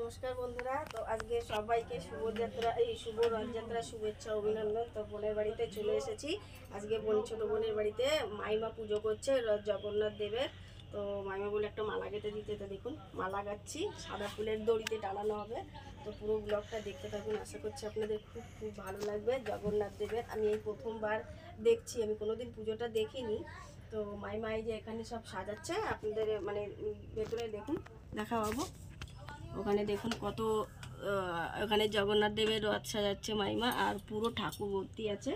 নমস্কার বন্ধুরা। তো আজকে সবাইকে শুভ রথযাত্রা শুভেচ্ছা অভিনন্দন। তো বোনের বাড়িতে চলে এসেছি। আজকে ছোট বোনের বাড়িতে মাইমা পুজো করছে জগন্নাথ দেবের। তো মাইমা বলে একটা মালা গেঁথে দিতে, তো দেখুন মালা গাচ্ছি, সাদা ফুলের দড়িতে টানানো হবে। তো পুরো ব্লগটা দেখতে থাকুন, আশা করছি আপনাদের খুব খুব ভালো লাগবে। জগন্নাথ দেবের আমি এই প্রথমবার দেখছি, আমি কোনোদিন পুজোটা দেখিনি। তো মাইমা এই যে এখানে সব সাজাচ্ছে, আপনাদের মানে ভেতরে দেখুন দেখাবো। ওখানে দেখুন কত ওখানে জগন্নাথ দেবের রথ সাজাচ্ছে মাইমা, আর পুরো ঠাকুর ভর্তি আছে।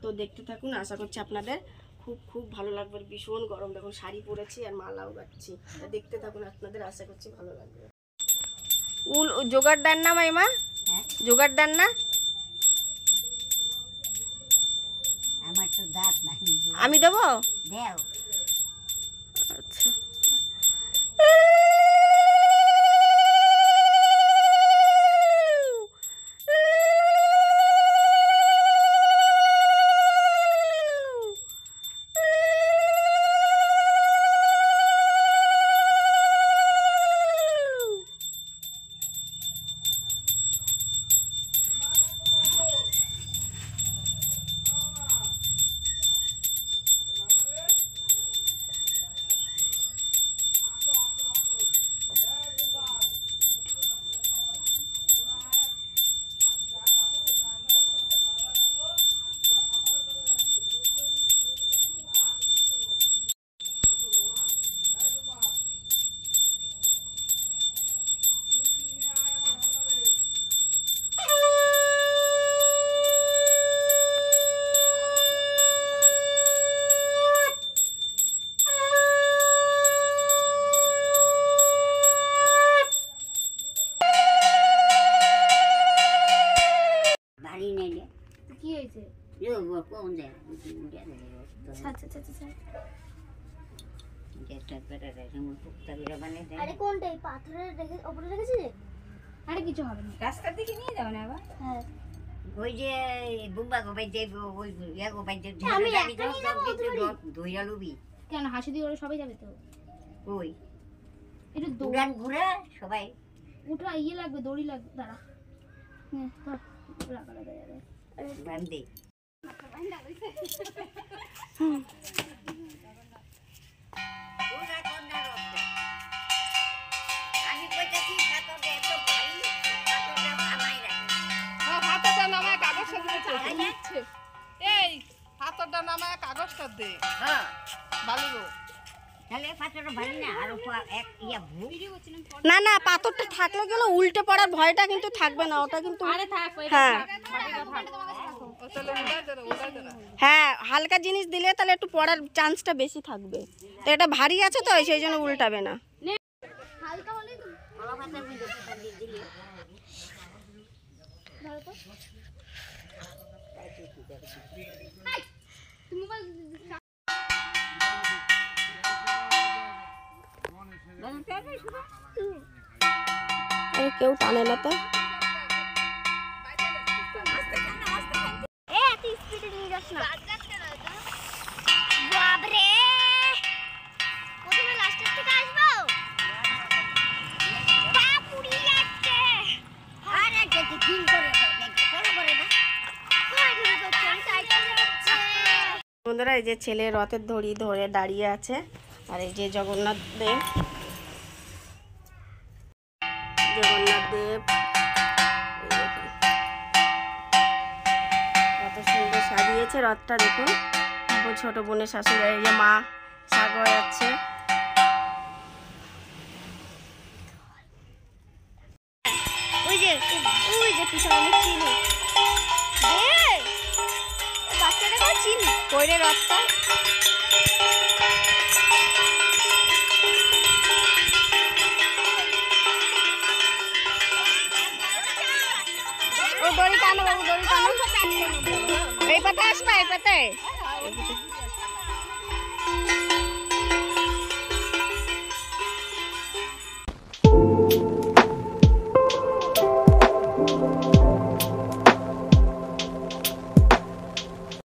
তো দেখতে থাকুন, আশা করছি আপনাদের খুব খুব ভালো লাগবে। ভীষণ গরম, দেখুন শাড়ি পরেছি আর মালাও গাচ্ছি। দেখতে থাকুন, আপনাদের আশা করছি ভালো লাগবে। জোগাড় দেন না মাইমা? হ্যাঁ, জোগাড় দেন না? আমার তো দাঁত নাই, আমি দেবো? দেও। আচ্ছা, রাস্তার দিকে নিয়ে যাও না আবার। হ্যাঁ, ওই যে বুম্বা গোপাইতে ওই ইয়া গোপাইতে ধইরা লুবি কেন হাসি দিয়ে ওরা সবাই যাবে তো? ওই একটু দৌড়ান ঘুরে সবাই উঠা ইয়ে লাগবে, দড়ি লাগবে। দাঁড়া, হ্যাঁ ধর লাগা লাগা যাবে বান্দে। আমি কইতাছি ছাততে এত ভারী, ছাতটা আমায় রাখে। হ্যাঁ, হাতটা নামায় কাগজটা দিচ্ছে। এই হাতটা নামায় কাগজটা দে। হ্যাঁ, বালিগো তাহলে পাথরটা ভারী না, আর এক ইয়া ভুল। না না, পাথরটা থাকলে গেলে উল্টে পড়ার ভয়টা কিন্তু থাকবে না, ওটা কিন্তু হ্যাঁ হ্যাঁ হালকা জিনিস দিলে তাহলে একটু পড়ার চান্সটা বেশি থাকবে। তো এটা ভারী আছে তো সেই জন্য উল্টাবে না। হালকা হলেই তো কলা পাতা দিলে তুমি বল কেউ টানে না তো। বন্ধুরা, এই যে ছেলে রথের দড়ি ধরে দাঁড়িয়ে আছে, আর এই যে জগন্নাথ দেব কত সুন্দর সাজিয়েছে রথটা। দেখুন ছোট বোনের শাশুড়ি, এই যে মা শাক যাচ্ছে। ওই যে পিছনে অনেক চিনি, বাচ্চাটা চিনি কইরে রথটা। দড়ি টানো, দড়ি টানো। এই পাতে আসবা, এই পাতে।